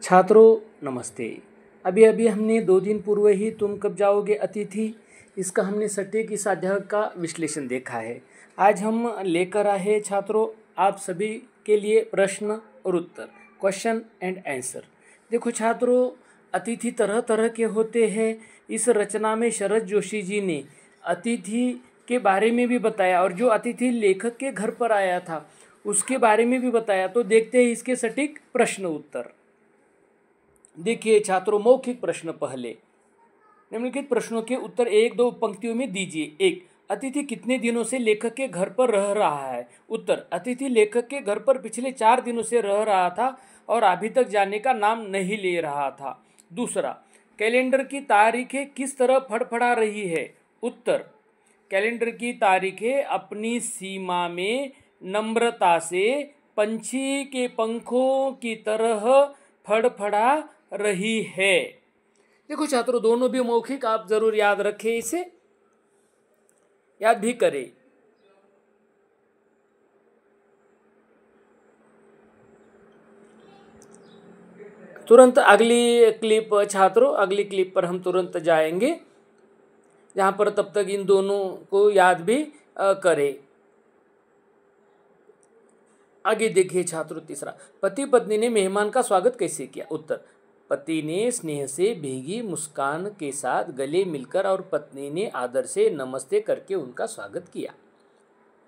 छात्रों नमस्ते। अभी अभी हमने 2 दिन पूर्व ही तुम कब जाओगे अतिथि इसका हमने सटीक इस अध्याय का विश्लेषण देखा है। आज हम लेकर आए हैं छात्रों आप सभी के लिए प्रश्न और उत्तर, क्वेश्चन एंड आंसर। देखो छात्रों, अतिथि तरह तरह के होते हैं। इस रचना में शरद जोशी जी ने अतिथि के बारे में भी बताया और जो अतिथि लेखक के घर पर आया था उसके बारे में भी बताया। तो देखते हैं इसके सटीक प्रश्न उत्तर। देखिए छात्रों, मौखिक प्रश्न पहले। निम्नलिखित प्रश्नों के उत्तर 1-2 पंक्तियों में दीजिए। 1. अतिथि कितने दिनों से लेखक के घर पर रह रहा है? उत्तर: अतिथि लेखक के घर पर पिछले 4 दिनों से रह रहा था और अभी तक जाने का नाम नहीं ले रहा था। दूसरा, कैलेंडर की तारीखें किस तरह फड़फड़ा रही है? उत्तर: कैलेंडर की तारीखें अपनी सीमा में नम्रता से पंछी के पंखों की तरह फड़फड़ा रही है। देखो छात्रों, दोनों भी मौखिक, आप जरूर याद रखें, इसे याद भी करें। तुरंत अगली क्लिप छात्रों, अगली क्लिप पर हम तुरंत जाएंगे जहां पर तब तक इन दोनों को याद भी करें। आगे देखिए छात्रों, तीसरा, पति पत्नी ने मेहमान का स्वागत कैसे किया? उत्तर: पति ने स्नेह से भीगी मुस्कान के साथ गले मिलकर और पत्नी ने आदर से नमस्ते करके उनका स्वागत किया।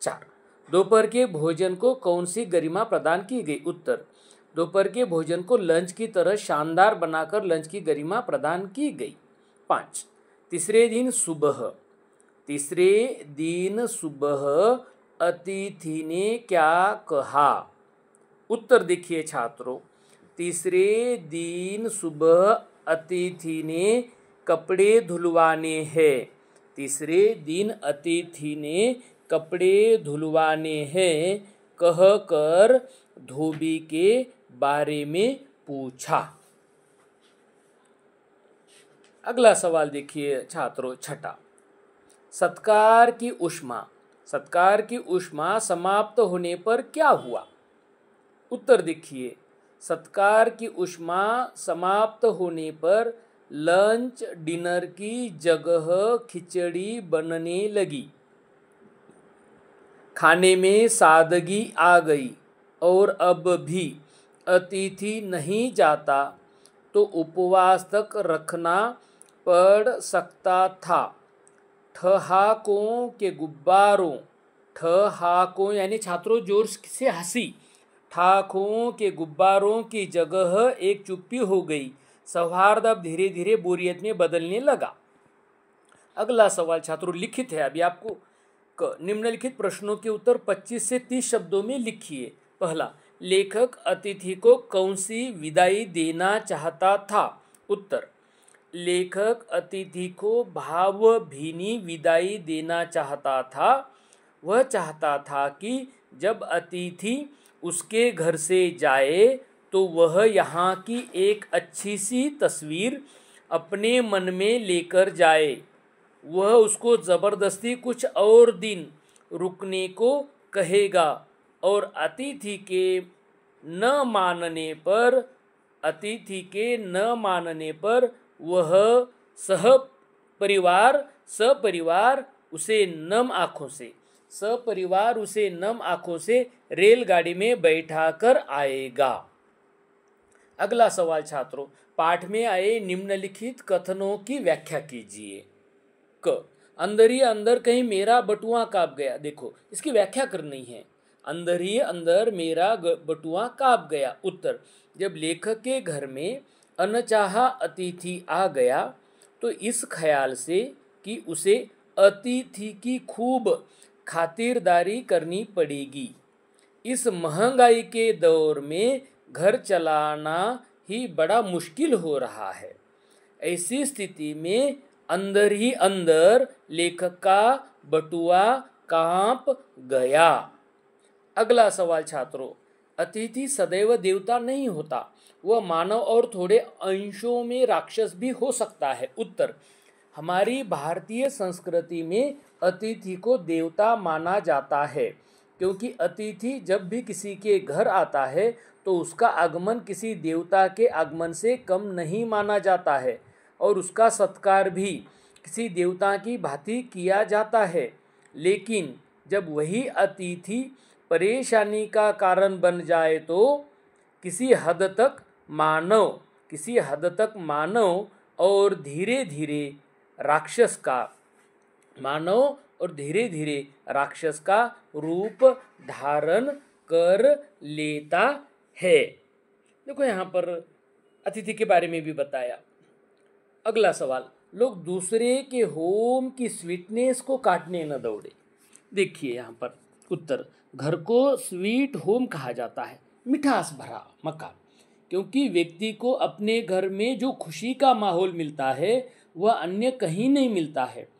4. दोपहर के भोजन को कौन सी गरिमा प्रदान की गई? उत्तर: दोपहर के भोजन को लंच की तरह शानदार बनाकर लंच की गरिमा प्रदान की गई। 5. तीसरे दिन सुबह अतिथि ने क्या कहा? उत्तर देखिए छात्रों, तीसरे दिन सुबह अतिथि ने कपड़े धुलवाने हैं। तीसरे दिन अतिथि ने कपड़े धुलवाने हैं कहकर धोबी के बारे में पूछा। अगला सवाल देखिए छात्रों, छठा, सत्कार की ऊष्मा समाप्त होने पर क्या हुआ? उत्तर देखिए, सत्कार की ऊष्मा समाप्त होने पर लंच डिनर की जगह खिचड़ी बनने लगी। खाने में सादगी आ गई और अब भी अतिथि नहीं जाता तो उपवास तक रखना पड़ सकता था। ठहाकों यानी छात्रों जोर से हंसी। ठहाकों के गुब्बारों की जगह एक चुप्पी हो गई। सौहार्द अब धीरे धीरे बोरियत में बदलने लगा। अगला सवाल छात्रों लिखित है, अभी आपको निम्नलिखित प्रश्नों के उत्तर 25 से 30 शब्दों में लिखिए। पहला, लेखक अतिथि को कौन सी विदाई देना चाहता था? उत्तर: लेखक अतिथि को भावभीनी विदाई देना चाहता था। वह चाहता था कि जब अतिथि उसके घर से जाए तो वह यहाँ की एक अच्छी सी तस्वीर अपने मन में लेकर जाए। वह उसको ज़बरदस्ती कुछ और दिन रुकने को कहेगा और अतिथि के न मानने पर वह सपरिवार उसे नम आंखों से रेलगाड़ी में बैठाकर आएगा। अगला सवाल छात्रों, पाठ में आए निम्नलिखित कथनों की व्याख्या कीजिए। अंदर ही अंदर कहीं मेरा बटुआ काँप गया। देखो, इसकी व्याख्या करनी है। अंदर ही अंदर मेरा बटुआ काँप गया। उत्तर: जब लेखक के घर में अनचाहा अतिथि आ गया तो इस ख्याल से कि उसे अतिथि की खूब खातिरदारी करनी पड़ेगी। इस महंगाई के दौर में घर चलाना ही बड़ा मुश्किल हो रहा है। ऐसी स्थिति में अंदर ही अंदर लेखक का बटुआ कांप गया। अगला सवाल छात्रों, अतिथि सदैव देवता नहीं होता, वह मानव और थोड़े अंशों में राक्षस भी हो सकता है। उत्तर: हमारी भारतीय संस्कृति में अतिथि को देवता माना जाता है क्योंकि अतिथि जब भी किसी के घर आता है तो उसका आगमन किसी देवता के आगमन से कम नहीं माना जाता है और उसका सत्कार भी किसी देवता की भांति किया जाता है। लेकिन जब वही अतिथि परेशानी का कारण बन जाए तो किसी हद तक मानव और धीरे धीरे राक्षस का रूप धारण कर लेता है। देखो यहाँ पर अतिथि के बारे में भी बताया। अगला सवाल, लोग दूसरे के होम की स्वीटनेस को काटने न दौड़े। देखिए यहाँ पर उत्तर, घर को स्वीट होम कहा जाता है, मिठास भरा मकान, क्योंकि व्यक्ति को अपने घर में जो खुशी का माहौल मिलता है वह अन्य कहीं नहीं मिलता है।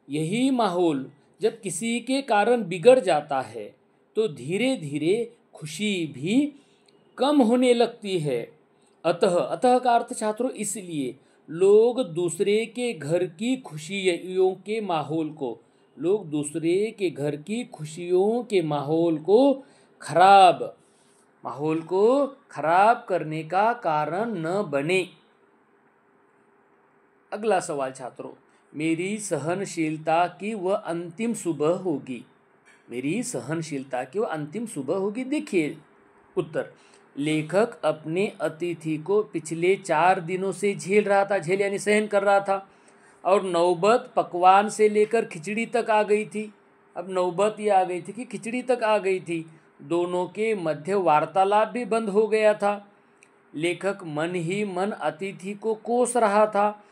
यही माहौल जब किसी के कारण बिगड़ जाता है तो धीरे धीरे खुशी भी कम होने लगती है। अतः का अर्थ छात्रों, इसलिए लोग दूसरे के घर की खुशियों के माहौल को खराब करने का कारण न बने। अगला सवाल छात्रों, मेरी सहनशीलता की वह अंतिम सुबह होगी। देखिए उत्तर, लेखक अपने अतिथि को पिछले 4 दिनों से झेल यानी सहन कर रहा था और नौबत पकवान से लेकर खिचड़ी तक आ गई थी। अब नौबत ये आ गई थी कि खिचड़ी तक आ गई थी। दोनों के मध्य वार्तालाप भी बंद हो गया था। लेखक मन ही मन अतिथि को कोस रहा था।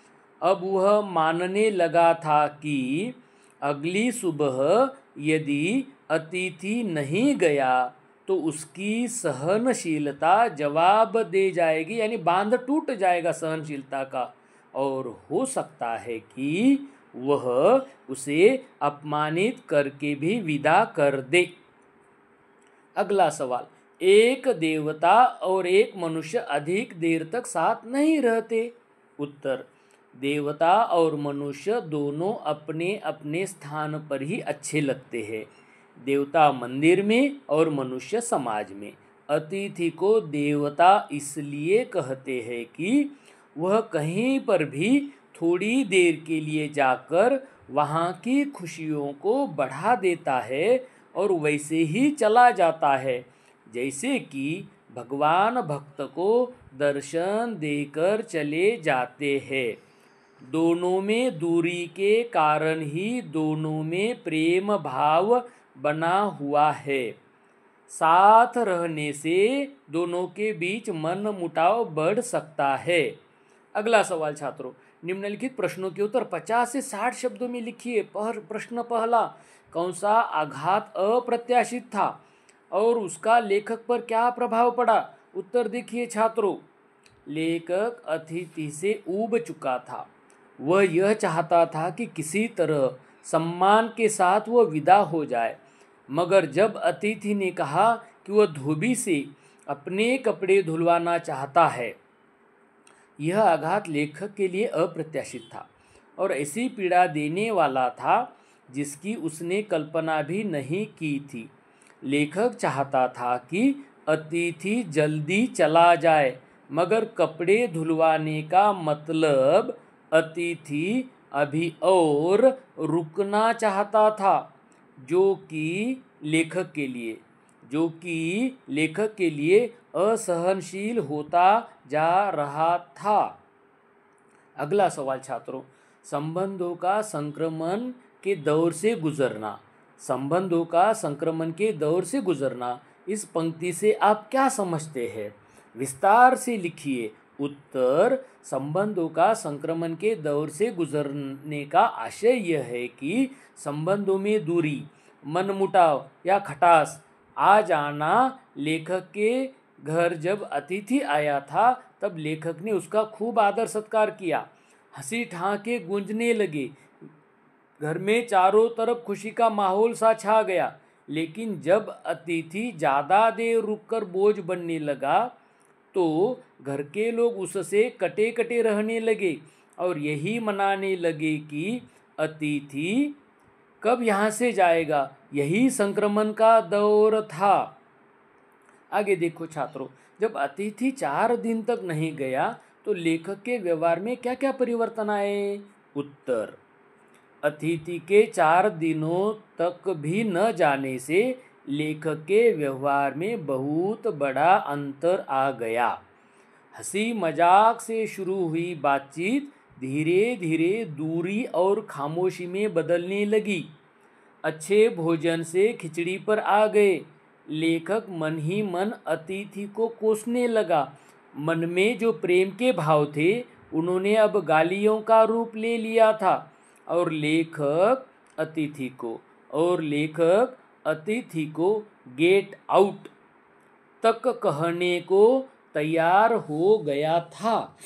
अब वह मानने लगा था कि अगली सुबह यदि अतिथि नहीं गया तो उसकी सहनशीलता जवाब दे जाएगी, यानी बांध टूट जाएगा सहनशीलता का, और हो सकता है कि वह उसे अपमानित करके भी विदा कर दे। अगला सवाल, एक देवता और एक मनुष्य अधिक देर तक साथ नहीं रहते। उत्तर, देवता और मनुष्य दोनों अपने अपने स्थान पर ही अच्छे लगते हैं। देवता मंदिर में और मनुष्य समाज में। अतिथि को देवता इसलिए कहते हैं कि वह कहीं पर भी थोड़ी देर के लिए जाकर वहाँ की खुशियों को बढ़ा देता है और वैसे ही चला जाता है जैसे कि भगवान भक्त को दर्शन देकर चले जाते हैं। दोनों में दूरी के कारण ही दोनों में प्रेम भाव बना हुआ है। साथ रहने से दोनों के बीच मन मुटाव बढ़ सकता है। अगला सवाल छात्रों, निम्नलिखित प्रश्नों के उत्तर 50 से 60 शब्दों में लिखिए। प्रश्न पहला, कौन सा आघात अप्रत्याशित था और उसका लेखक पर क्या प्रभाव पड़ा? उत्तर देखिए छात्रों, लेखक अतिथि से ऊब चुका था। वह यह चाहता था कि किसी तरह सम्मान के साथ वह विदा हो जाए, मगर जब अतिथि ने कहा कि वह धोबी से अपने कपड़े धुलवाना चाहता है, यह आघात लेखक के लिए अप्रत्याशित था और ऐसी पीड़ा देने वाला था जिसकी उसने कल्पना भी नहीं की थी। लेखक चाहता था कि अतिथि जल्दी चला जाए, मगर कपड़े धुलवाने का मतलब अतिथि अभी और रुकना चाहता था, जो कि लेखक के लिए असहनशील होता जा रहा था। अगला सवाल छात्रों, संबंधों का संक्रमण के दौर से गुजरना, इस पंक्ति से आप क्या समझते हैं? विस्तार से लिखिए। उत्तर, संबंधों का संक्रमण के दौर से गुजरने का आशय यह है कि संबंधों में दूरी, मनमुटाव या खटास आ जाना। लेखक के घर जब अतिथि आया था तब लेखक ने उसका खूब आदर सत्कार किया। हंसी ठहाके गूंजने लगे, घर में चारों तरफ खुशी का माहौल सा छा गया। लेकिन जब अतिथि ज़्यादा देर रुककर बोझ बनने लगा तो घर के लोग उससे कटे कटे रहने लगे और यही मनाने लगे कि अतिथि कब यहाँ से जाएगा। यही संक्रमण का दौर था। आगे देखो छात्रों, जब अतिथि 4 दिन तक नहीं गया तो लेखक के व्यवहार में क्या क्या परिवर्तन आए? उत्तर, अतिथि के 4 दिनों तक भी न जाने से लेखक के व्यवहार में बहुत बड़ा अंतर आ गया। हंसी मजाक से शुरू हुई बातचीत धीरे धीरे दूरी और खामोशी में बदलने लगी। अच्छे भोजन से खिचड़ी पर आ गए। लेखक मन ही मन अतिथि को कोसने लगा। मन में जो प्रेम के भाव थे उन्होंने अब गालियों का रूप ले लिया था और लेखक अतिथि को गेट आउट तक कहने को तैयार हो गया था।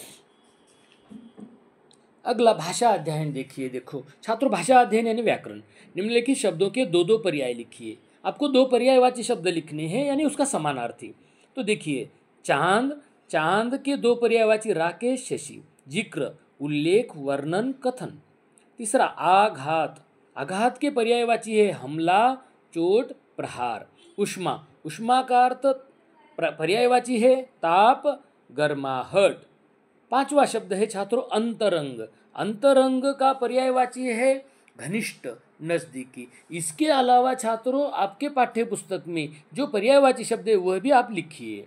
अगला भाषा अध्ययन देखिए। देखो छात्रों, भाषा अध्ययन यानी व्याकरण। निम्नलिखित शब्दों के दो दो पर्याय लिखिए। आपको 2 पर्यायवाची शब्द लिखने हैं यानी उसका समानार्थी। तो देखिए, चांद, चांद के 2 पर्यायवाची राकेश, शशि। जिक्र, उल्लेख, वर्णन, कथन। तीसरा आघात, आघात के पर्यायवाची है हमला, चोट, प्रहार। उष्मा, उष्मा का अर्थ पर्यायवाची है ताप, गर्माहट। 5वां शब्द है छात्रों अंतरंग। अंतरंग का पर्यायवाची है घनिष्ठ, नजदीकी। इसके अलावा छात्रों आपके पाठ्य पुस्तक में जो पर्यायवाची शब्द है वह भी आप लिखिए।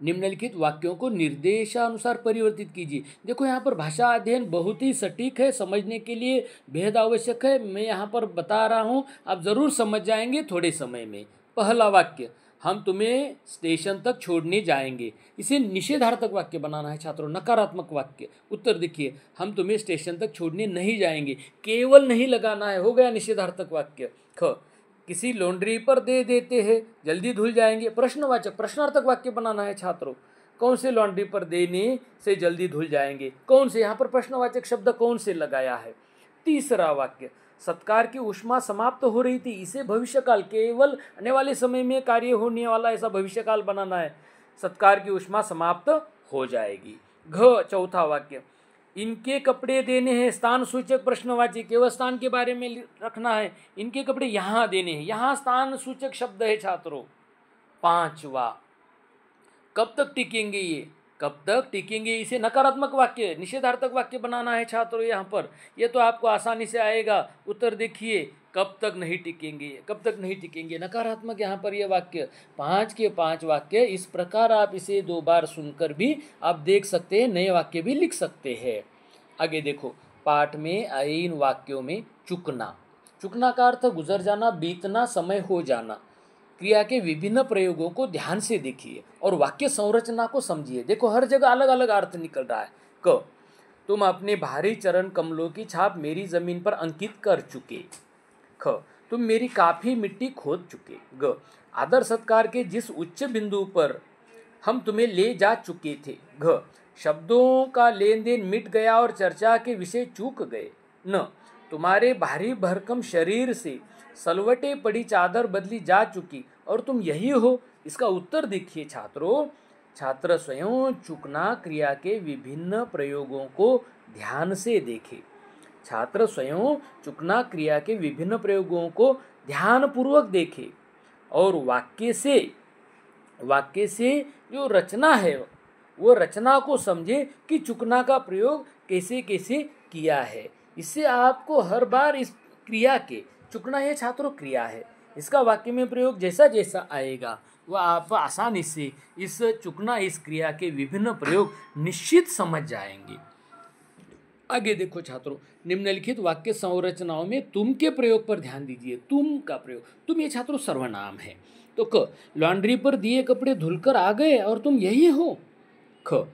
निम्नलिखित वाक्यों को निर्देशानुसार परिवर्तित कीजिए। देखो यहाँ पर भाषा अध्ययन बहुत ही सटीक है, समझने के लिए बेहद आवश्यक है। मैं यहाँ पर बता रहा हूँ, आप ज़रूर समझ जाएंगे थोड़े समय में। पहला वाक्य, हम तुम्हें स्टेशन तक छोड़ने जाएंगे। इसे निषेधार्थक वाक्य बनाना है छात्रों, नकारात्मक वाक्य। उत्तर देखिए, हम तुम्हें स्टेशन तक छोड़ने नहीं जाएंगे, केवल नहीं लगाना है, हो गया निषेधार्थक वाक्य। ख, किसी लॉन्ड्री पर दे देते हैं, जल्दी धुल जाएंगे। प्रश्नवाचक, प्रश्नार्थक वाक्य बनाना है छात्रों। कौन से लॉन्ड्री पर देने से जल्दी धुल जाएंगे, कौन से, यहाँ पर प्रश्नवाचक शब्द कौन से लगाया है। तीसरा वाक्य, सत्कार की उष्मा समाप्त हो रही थी, इसे भविष्यकाल, केवल आने वाले समय में कार्य होने वाला ऐसा भविष्यकाल बनाना है। सत्कार की उष्मा समाप्त हो जाएगी। घ, चौथा वाक्य, इनके कपड़े देने हैं, स्थान सूचक प्रश्नवाची, केवल स्थान के बारे में रखना है। इनके कपड़े यहाँ देने हैं, यहाँ स्थान सूचक शब्द है छात्रों। 5वां, कब तक टिकेंगे ये, कब तक टिकेंगे, इसे नकारात्मक वाक्य, निषेधार्थक वाक्य बनाना है छात्रों। यहाँ पर ये तो आपको आसानी से आएगा। उत्तर देखिए, कब तक नहीं टिकेंगे, कब तक नहीं टिकेंगे, नकारात्मक यहाँ पर यह वाक्य। 5 के 5 वाक्य इस प्रकार आप इसे 2 बार सुनकर भी आप देख सकते हैं, नए वाक्य भी लिख सकते हैं। आगे देखो, पाठ में आए इन वाक्यों में चुकना, चुकना का अर्थ गुजर जाना, बीतना, समय हो जाना। क्रिया के विभिन्न प्रयोगों को ध्यान से देखिए और वाक्य संरचना को समझिए। देखो हर जगह अलग अलग अर्थ निकल रहा है। क, तुम अपने भारी चरण कमलों की छाप मेरी जमीन पर अंकित कर चुके। ख, तुम मेरी काफी मिट्टी खोद चुके। ग, आदर सत्कार के जिस उच्च बिंदु पर हम तुम्हें ले जा चुके थे। घ, शब्दों का लेन देन मिट गया और चर्चा के विषय चूक गए। न, तुम्हारे भारी भरकम शरीर से सलवटे पड़ी चादर बदली जा चुकी और तुम यही हो। इसका उत्तर देखिए छात्रों। छात्र स्वयं चुकना क्रिया के विभिन्न प्रयोगों को ध्यान से देखें। छात्र स्वयं चुकना क्रिया के विभिन्न प्रयोगों को ध्यानपूर्वक देखें और वाक्य से जो रचना है वो रचना को समझे कि चुकना का प्रयोग कैसे कैसे किया है। इससे आपको हर बार इस क्रिया के, चुकना ये छात्रों क्रिया है, इसका वाक्य में प्रयोग जैसा जैसा आएगा वह आप आसानी से इस चुकना, इस क्रिया के विभिन्न प्रयोग निश्चित समझ जाएंगे। आगे देखो छात्रों, निम्नलिखित वाक्य संरचनाओं में तुम के प्रयोग पर ध्यान दीजिए। तुम का प्रयोग, तुम ये छात्रों सर्वनाम है। तो क, लॉन्ड्री पर दिए कपड़े धुलकर आ गए और तुम यही हो। ख,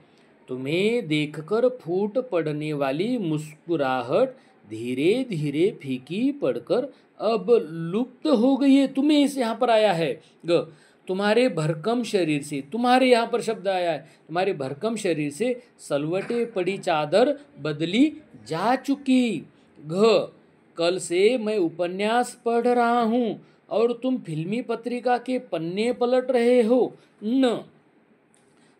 तुम्हें देखकर फूट पड़ने वाली मुस्कुराहट धीरे धीरे फीकी पड़कर अब लुप्त हो गई है। तुम्हें इस यहाँ पर आया है। ग, तुम्हारे भरकम शरीर से, तुम्हारे यहाँ पर शब्द आया है, तुम्हारे भरकम शरीर से सलवटे पड़ी चादर बदली जा चुकी। घ, कल से मैं उपन्यास पढ़ रहा हूँ और तुम फिल्मी पत्रिका के पन्ने पलट रहे हो। न,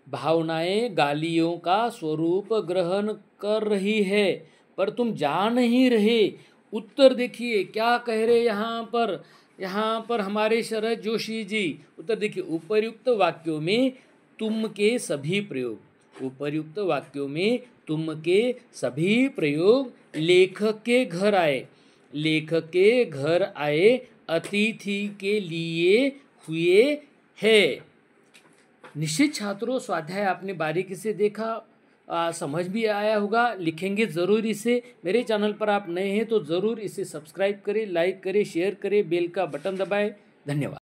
भावनाएं गालियों का स्वरूप ग्रहण कर रही है पर तुम जा नहीं रहे। उत्तर देखिए क्या कह रहे यहाँ पर, यहाँ पर हमारे शरद जोशी जी उत्तर देखिए, उपर्युक्त वाक्यों में तुम के सभी प्रयोग, उपर्युक्त वाक्यों में तुम के सभी प्रयोग लेखक के घर आए, लेखक के घर आए अतिथि के लिए हुए है। निश्चित छात्रों, स्वाध्याय आपने बारीकी से देखा, समझ भी आया होगा, लिखेंगे ज़रूर इसे। मेरे चैनल पर आप नए हैं तो ज़रूर इसे सब्सक्राइब करें, लाइक करें, शेयर करें, बेल का बटन दबाएं। धन्यवाद।